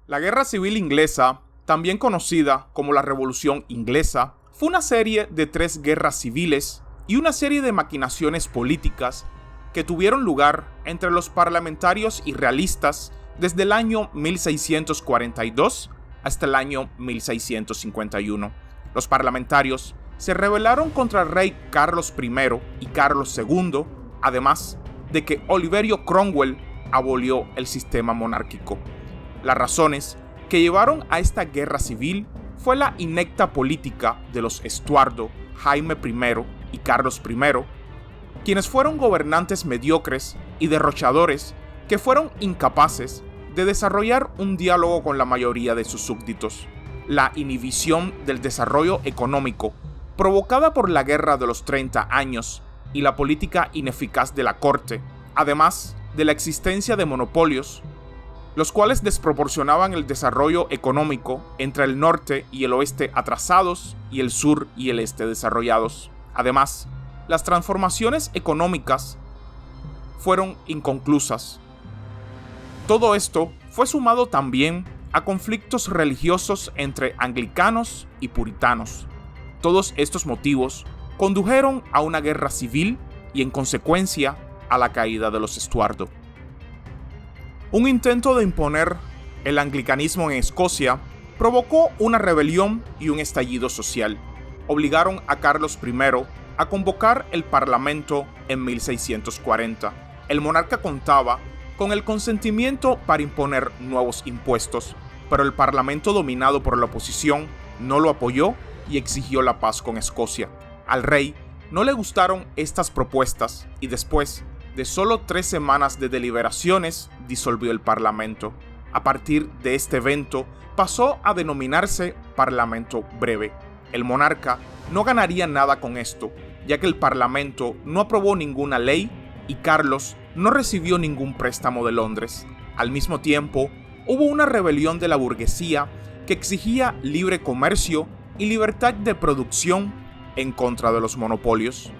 La Guerra Civil Inglesa, también conocida como la Revolución Inglesa, fue una serie de 3 guerras civiles y una serie de maquinaciones políticas que tuvieron lugar entre los parlamentarios y realistas desde el año 1642 hasta el año 1651. Los parlamentarios se rebelaron contra el rey Carlos I y Carlos II, además de que Oliverio Cromwell abolió el sistema monárquico. Las razones que llevaron a esta guerra civil fue la inepta política de los Estuardo, Jaime I y Carlos I, quienes fueron gobernantes mediocres y derrochadores que fueron incapaces de desarrollar un diálogo con la mayoría de sus súbditos. La inhibición del desarrollo económico provocada por la Guerra de los 30 años y la política ineficaz de la corte, además de la existencia de monopolios, los cuales desproporcionaban el desarrollo económico entre el norte y el oeste atrasados y el sur y el este desarrollados. Además, las transformaciones económicas fueron inconclusas. Todo esto fue sumado también a conflictos religiosos entre anglicanos y puritanos. Todos estos motivos condujeron a una guerra civil y, en consecuencia, a la caída de los Estuardo. Un intento de imponer el anglicanismo en Escocia provocó una rebelión y un estallido social. Obligaron a Carlos I a convocar el Parlamento en 1640. El monarca contaba con el consentimiento para imponer nuevos impuestos, pero el Parlamento, dominado por la oposición, no lo apoyó y exigió la paz con Escocia. Al rey no le gustaron estas propuestas y después de solo 3 semanas de deliberaciones disolvió el Parlamento. A partir de este evento pasó a denominarse Parlamento Breve. El monarca no ganaría nada con esto, ya que el Parlamento no aprobó ninguna ley y Carlos no recibió ningún préstamo de Londres. Al mismo tiempo, hubo una rebelión de la burguesía que exigía libre comercio y libertad de producción en contra de los monopolios.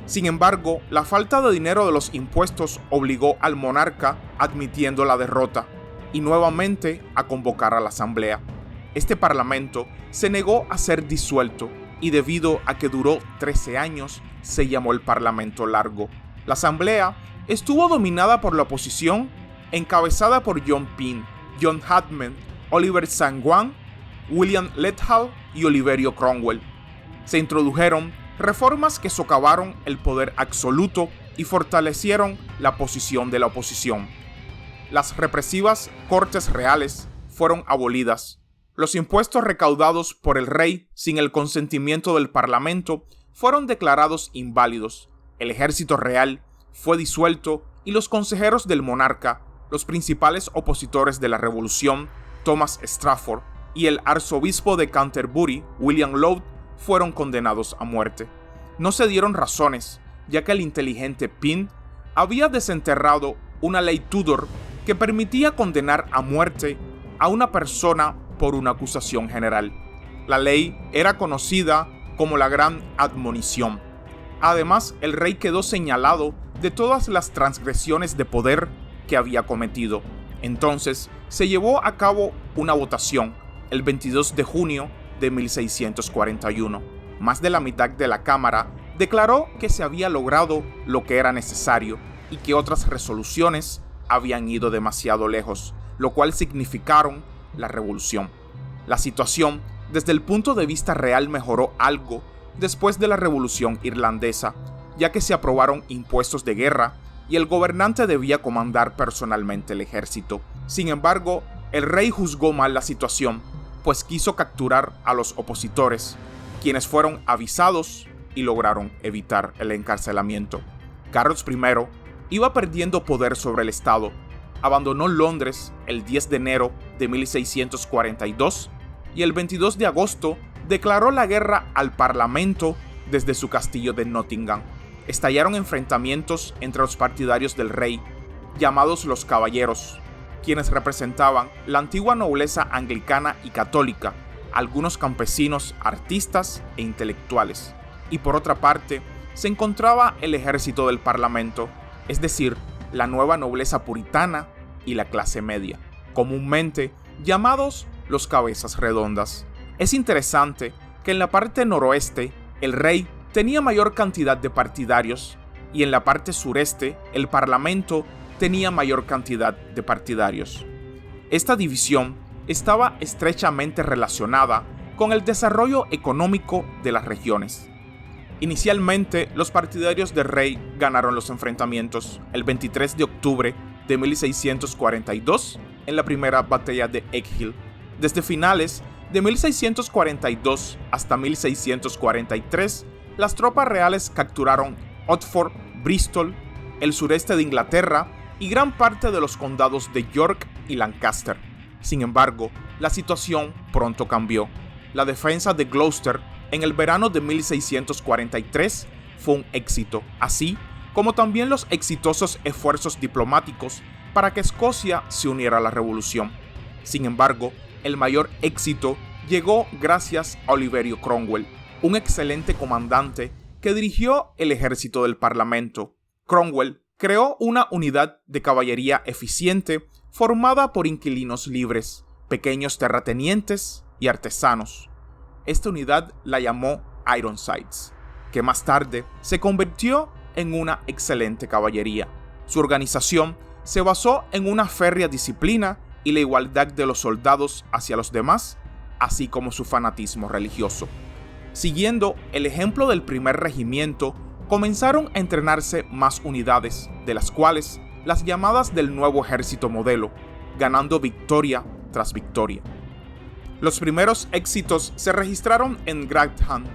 Sin embargo, la falta de dinero de los impuestos obligó al monarca, admitiendo la derrota, y nuevamente a convocar a la asamblea. Este parlamento se negó a ser disuelto y, debido a que duró 13 años, se llamó el Parlamento Largo. La asamblea estuvo dominada por la oposición, encabezada por John Pym, John Hartman, Oliver St. Juan, William Lethal y Oliverio Cromwell. Se introdujeron reformas que socavaron el poder absoluto y fortalecieron la posición de la oposición. Las represivas Cortes Reales fueron abolidas. Los impuestos recaudados por el rey sin el consentimiento del Parlamento fueron declarados inválidos. El ejército real fue disuelto y los consejeros del monarca, los principales opositores de la revolución, Thomas Strafford, y el arzobispo de Canterbury, William Laud, fueron condenados a muerte. No se dieron razones, ya que el inteligente Pym había desenterrado una ley Tudor que permitía condenar a muerte a una persona por una acusación general. La ley era conocida como la Gran Admonición. Además, el rey quedó señalado de todas las transgresiones de poder que había cometido. Entonces, se llevó a cabo una votación el 22 de junio de 1641. Más de la mitad de la Cámara declaró que se había logrado lo que era necesario y que otras resoluciones habían ido demasiado lejos, lo cual significaron la revolución. La situación, desde el punto de vista real, mejoró algo después de la Revolución Irlandesa, ya que se aprobaron impuestos de guerra y el gobernante debía comandar personalmente el ejército. Sin embargo, el rey juzgó mal la situación, pues quiso capturar a los opositores, quienes fueron avisados y lograron evitar el encarcelamiento. Carlos I iba perdiendo poder sobre el Estado. Abandonó Londres el 10 de enero de 1642 y el 22 de agosto declaró la guerra al Parlamento desde su castillo de Nottingham. Estallaron enfrentamientos entre los partidarios del rey, llamados los caballeros, quienes representaban la antigua nobleza anglicana y católica, algunos campesinos, artistas e intelectuales. Y por otra parte, se encontraba el ejército del Parlamento, es decir, la nueva nobleza puritana y la clase media. Comúnmente, llamados los cabezas redondas. Es interesante que en la parte noroeste el rey tenía mayor cantidad de partidarios y en la parte sureste el parlamento tenía mayor cantidad de partidarios. Esta división estaba estrechamente relacionada con el desarrollo económico de las regiones. Inicialmente, los partidarios del rey ganaron los enfrentamientos el 23 de octubre de 1642 en la primera batalla de Edgehill. Desde finales de 1642 hasta 1643, las tropas reales capturaron Otford, Bristol, el sureste de Inglaterra y gran parte de los condados de York y Lancaster. Sin embargo, la situación pronto cambió. La defensa de Gloucester en el verano de 1643 fue un éxito, así como también los exitosos esfuerzos diplomáticos para que Escocia se uniera a la revolución. Sin embargo, el mayor éxito llegó gracias a Oliverio Cromwell, un excelente comandante que dirigió el ejército del Parlamento. Cromwell creó una unidad de caballería eficiente formada por inquilinos libres, pequeños terratenientes y artesanos. Esta unidad la llamó Ironsides, que más tarde se convirtió en una excelente caballería. Su organización se basó en una férrea disciplina y la igualdad de los soldados hacia los demás, así como su fanatismo religioso. Siguiendo el ejemplo del primer regimiento, comenzaron a entrenarse más unidades, de las cuales las llamadas del nuevo ejército modelo, ganando victoria tras victoria. Los primeros éxitos se registraron en Grantham,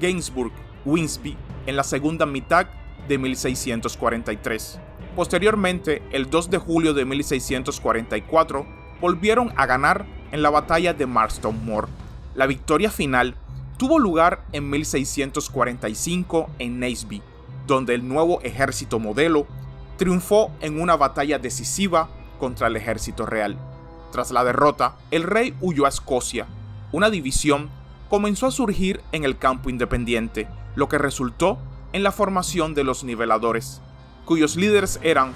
Gainsbourg, Winsby, en la segunda mitad de 1643. Posteriormente, el 2 de julio de 1644, volvieron a ganar en la batalla de Marston Moor. La victoria final tuvo lugar en 1645 en Naseby, donde el nuevo ejército modelo triunfó en una batalla decisiva contra el ejército real. Tras la derrota, el rey huyó a Escocia. Una división comenzó a surgir en el campo independiente, lo que resultó en la formación de los niveladores, cuyos líderes eran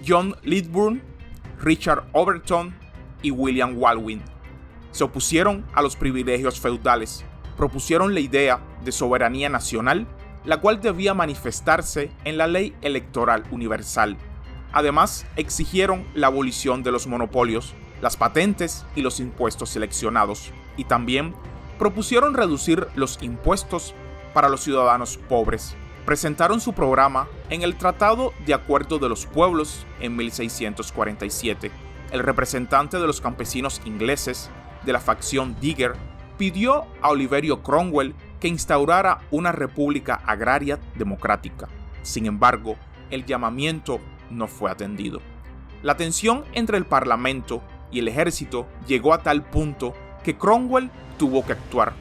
John Lidburn, Richard Overton y William Walwyn. Se opusieron a los privilegios feudales, propusieron la idea de soberanía nacional, la cual debía manifestarse en la ley electoral universal. Además, exigieron la abolición de los monopolios, las patentes y los impuestos seleccionados, y también propusieron reducir los impuestos para los ciudadanos pobres. Presentaron su programa en el Tratado de Acuerdo de los Pueblos en 1647. El representante de los campesinos ingleses de la facción Digger pidió a Oliverio Cromwell que instaurara una república agraria democrática. Sin embargo, el llamamiento no fue atendido. La tensión entre el Parlamento y el ejército llegó a tal punto que Cromwell tuvo que actuar.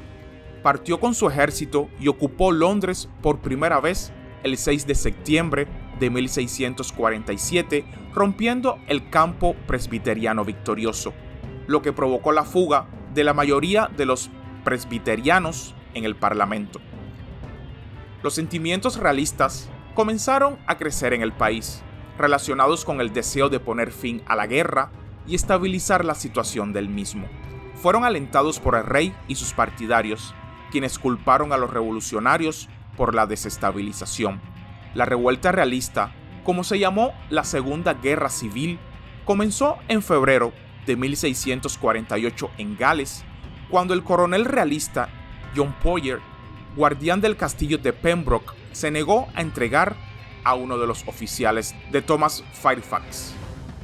Partió con su ejército y ocupó Londres por primera vez el 6 de septiembre de 1647, rompiendo el campo presbiteriano victorioso, lo que provocó la fuga de la mayoría de los presbiterianos en el Parlamento. Los sentimientos realistas comenzaron a crecer en el país, relacionados con el deseo de poner fin a la guerra y estabilizar la situación del mismo. Fueron alentados por el rey y sus partidarios, quienes culparon a los revolucionarios por la desestabilización. La revuelta realista, como se llamó la Segunda Guerra Civil, comenzó en febrero de 1648 en Gales, cuando el coronel realista John Poyer, guardián del castillo de Pembroke, se negó a entregar a uno de los oficiales de Thomas Fairfax.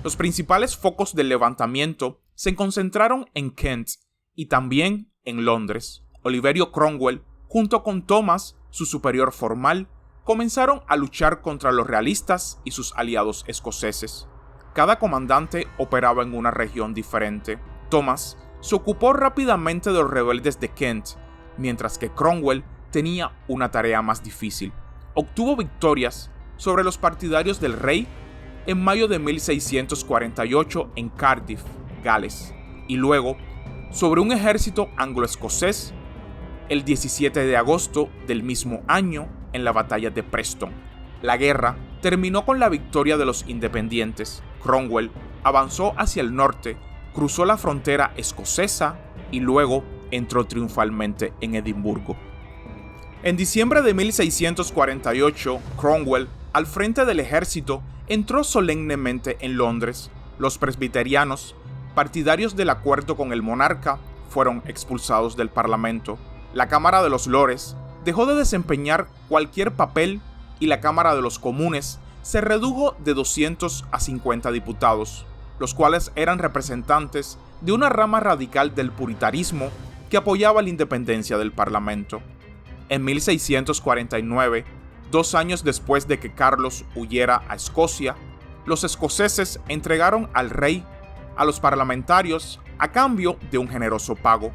Los principales focos del levantamiento se concentraron en Kent y también en Londres. Oliverio Cromwell, junto con Thomas, su superior formal, comenzaron a luchar contra los realistas y sus aliados escoceses. Cada comandante operaba en una región diferente. Thomas se ocupó rápidamente de los rebeldes de Kent, mientras que Cromwell tenía una tarea más difícil. Obtuvo victorias sobre los partidarios del rey en mayo de 1648 en Cardiff, Gales, y luego sobre un ejército anglo-escocés el 17 de agosto del mismo año en la batalla de Preston. La guerra terminó con la victoria de los independientes. Cromwell avanzó hacia el norte cruzó la frontera escocesa y luego entró triunfalmente en Edimburgo. En diciembre de 1648, Cromwell, al frente del ejército, entró solemnemente en Londres. Los presbiterianos, partidarios del acuerdo con el monarca, fueron expulsados del Parlamento. La Cámara de los Lores dejó de desempeñar cualquier papel y la Cámara de los Comunes se redujo de 200 a 50 diputados, los cuales eran representantes de una rama radical del puritanismo que apoyaba la independencia del Parlamento. En 1649, 2 años después de que Carlos huyera a Escocia, los escoceses entregaron al rey a los parlamentarios a cambio de un generoso pago.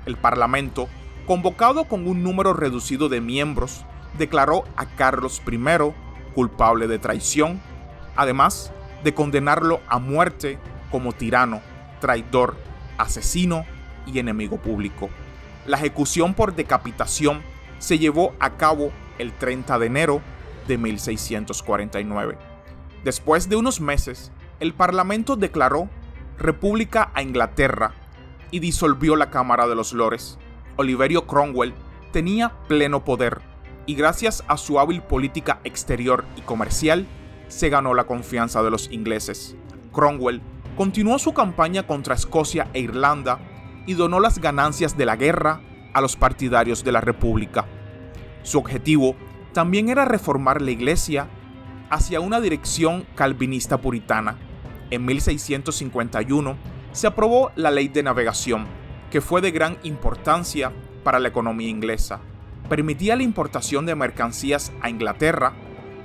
El Parlamento, convocado con un número reducido de miembros, declaró a Carlos I culpable de traición, además de condenarlo a muerte como tirano, traidor, asesino y enemigo público. La ejecución por decapitación se llevó a cabo el 30 de enero de 1649. Después de unos meses, el Parlamento declaró república a Inglaterra y disolvió la Cámara de los Lores. Oliverio Cromwell tenía pleno poder y gracias a su hábil política exterior y comercial, se ganó la confianza de los ingleses. Cromwell continuó su campaña contra Escocia e Irlanda y donó las ganancias de la guerra a los partidarios de la República. Su objetivo también era reformar la Iglesia hacia una dirección calvinista puritana. En 1651 se aprobó la Ley de Navegación, que fue de gran importancia para la economía inglesa. Permitía la importación de mercancías a Inglaterra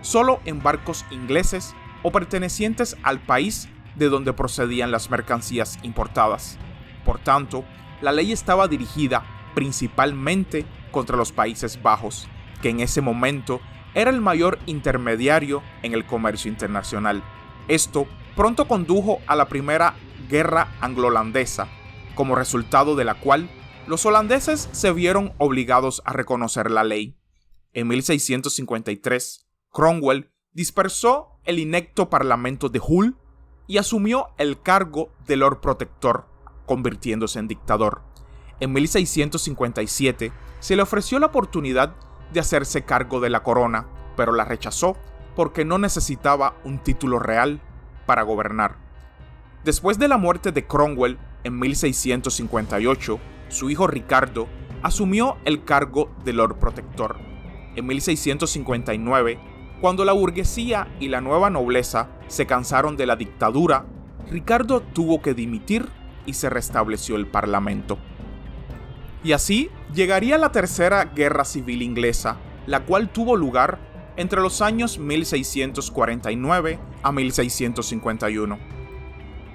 solo en barcos ingleses o pertenecientes al país de donde procedían las mercancías importadas. Por tanto, la ley estaba dirigida principalmente contra los Países Bajos, que en ese momento era el mayor intermediario en el comercio internacional. Esto pronto condujo a la Primera Guerra Anglo-Holandesa, como resultado de la cual los holandeses se vieron obligados a reconocer la ley. En 1653, Cromwell dispersó el inepto Parlamento de Hull y asumió el cargo de Lord Protector, convirtiéndose en dictador. En 1657 se le ofreció la oportunidad de hacerse cargo de la corona, pero la rechazó porque no necesitaba un título real para gobernar. Después de la muerte de Cromwell en 1658, su hijo Ricardo asumió el cargo de Lord Protector. En 1659, cuando la burguesía y la nueva nobleza se cansaron de la dictadura, Ricardo tuvo que dimitir y se restableció el Parlamento. Y así llegaría la Tercera Guerra Civil Inglesa, la cual tuvo lugar entre los años 1649 a 1651.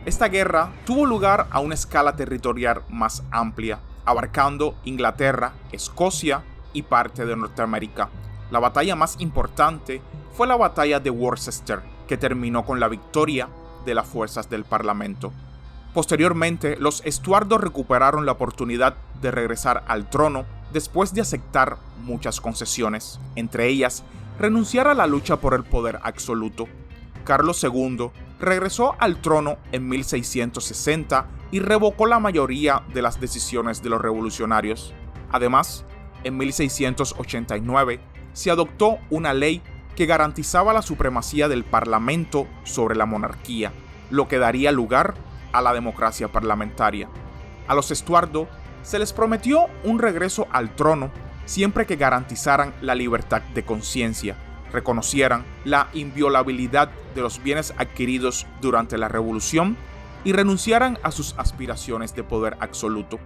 Esta guerra tuvo lugar a una escala territorial más amplia, abarcando Inglaterra, Escocia y parte de Norteamérica. La batalla más importante fue la batalla de Worcester, que terminó con la victoria de las fuerzas del Parlamento. Posteriormente, los Estuardos recuperaron la oportunidad de regresar al trono después de aceptar muchas concesiones, entre ellas renunciar a la lucha por el poder absoluto. Carlos II regresó al trono en 1660 y revocó la mayoría de las decisiones de los revolucionarios. Además, en 1689 se adoptó una ley que garantizaba la supremacía del Parlamento sobre la monarquía, lo que daría lugar a la democracia parlamentaria. A los Estuardo se les prometió un regreso al trono siempre que garantizaran la libertad de conciencia, reconocieran la inviolabilidad de los bienes adquiridos durante la Revolución y renunciaran a sus aspiraciones de poder absoluto.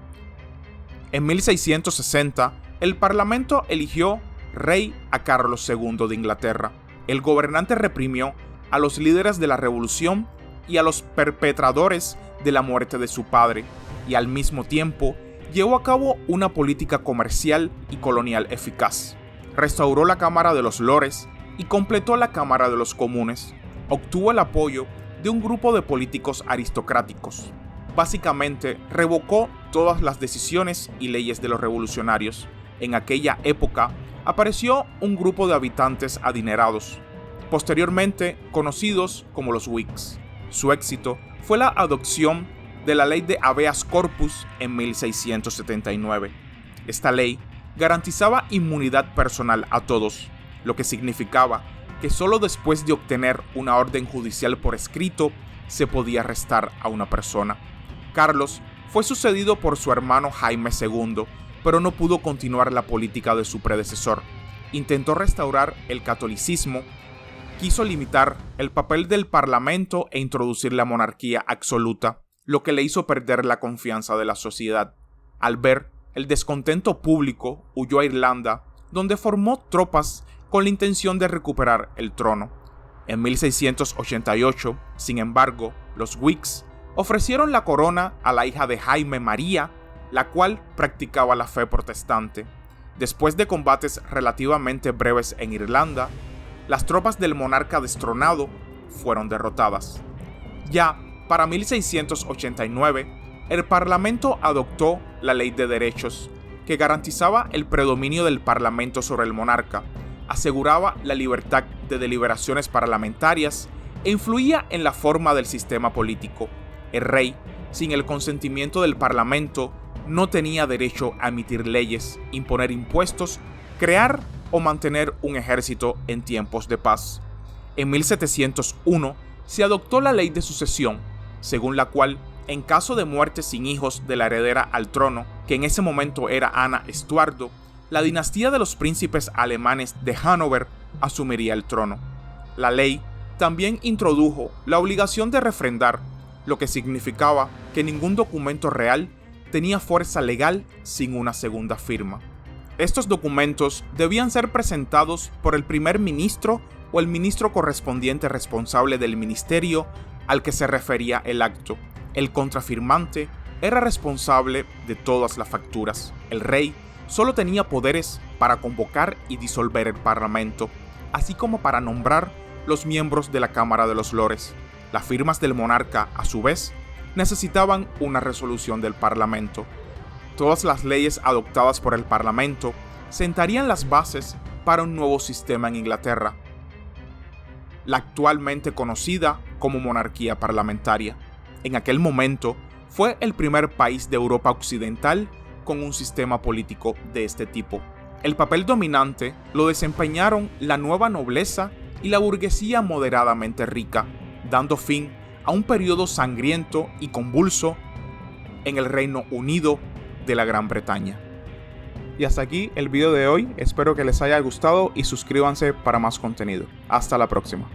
En 1660, el Parlamento eligió rey a Carlos II de Inglaterra. El gobernante reprimió a los líderes de la Revolución y a los perpetradores de la muerte de su padre, y al mismo tiempo llevó a cabo una política comercial y colonial eficaz. Restauró la Cámara de los Lores y completó la Cámara de los Comunes. Obtuvo el apoyo de un grupo de políticos aristocráticos. Básicamente, revocó todas las decisiones y leyes de los revolucionarios. En aquella época, apareció un grupo de habitantes adinerados, posteriormente conocidos como los Whigs. Su éxito fue la adopción de la ley de habeas corpus en 1679. Esta ley garantizaba inmunidad personal a todos, lo que significaba que solo después de obtener una orden judicial por escrito se podía arrestar a una persona. Carlos fue sucedido por su hermano Jaime II, pero no pudo continuar la política de su predecesor. Intentó restaurar el catolicismo, quiso limitar el papel del parlamento e introducir la monarquía absoluta, lo que le hizo perder la confianza de la sociedad. Al ver el descontento público, huyó a Irlanda, donde formó tropas con la intención de recuperar el trono. En 1688, sin embargo, los Whigs ofrecieron la corona a la hija de Jaime, María, la cual practicaba la fe protestante. Después de combates relativamente breves en Irlanda, las tropas del monarca destronado fueron derrotadas. Ya para 1689, el Parlamento adoptó la Ley de Derechos, que garantizaba el predominio del Parlamento sobre el monarca, aseguraba la libertad de deliberaciones parlamentarias e influía en la forma del sistema político. El rey, sin el consentimiento del Parlamento, no tenía derecho a emitir leyes, imponer impuestos, crear o mantener un ejército en tiempos de paz. En 1701 se adoptó la Ley de Sucesión, según la cual, en caso de muerte sin hijos de la heredera al trono, que en ese momento era Ana Estuardo, la dinastía de los príncipes alemanes de Hannover asumiría el trono. La ley también introdujo la obligación de refrendar, lo que significaba que ningún documento real tenía fuerza legal sin una segunda firma. Estos documentos debían ser presentados por el primer ministro o el ministro correspondiente responsable del ministerio al que se refería el acto. El contrafirmante era responsable de todas las facturas. El rey solo tenía poderes para convocar y disolver el parlamento, así como para nombrar los miembros de la Cámara de los Lores. Las firmas del monarca, a su vez, necesitaban una resolución del parlamento. Todas las leyes adoptadas por el parlamento sentarían las bases para un nuevo sistema en Inglaterra, la actualmente conocida como monarquía parlamentaria. En aquel momento, fue el primer país de Europa Occidental con un sistema político de este tipo. El papel dominante lo desempeñaron la nueva nobleza y la burguesía moderadamente rica, dando fin a un periodo sangriento y convulso en el Reino Unido de la Gran Bretaña. Y hasta aquí el video de hoy, espero que les haya gustado y suscríbanse para más contenido. Hasta la próxima.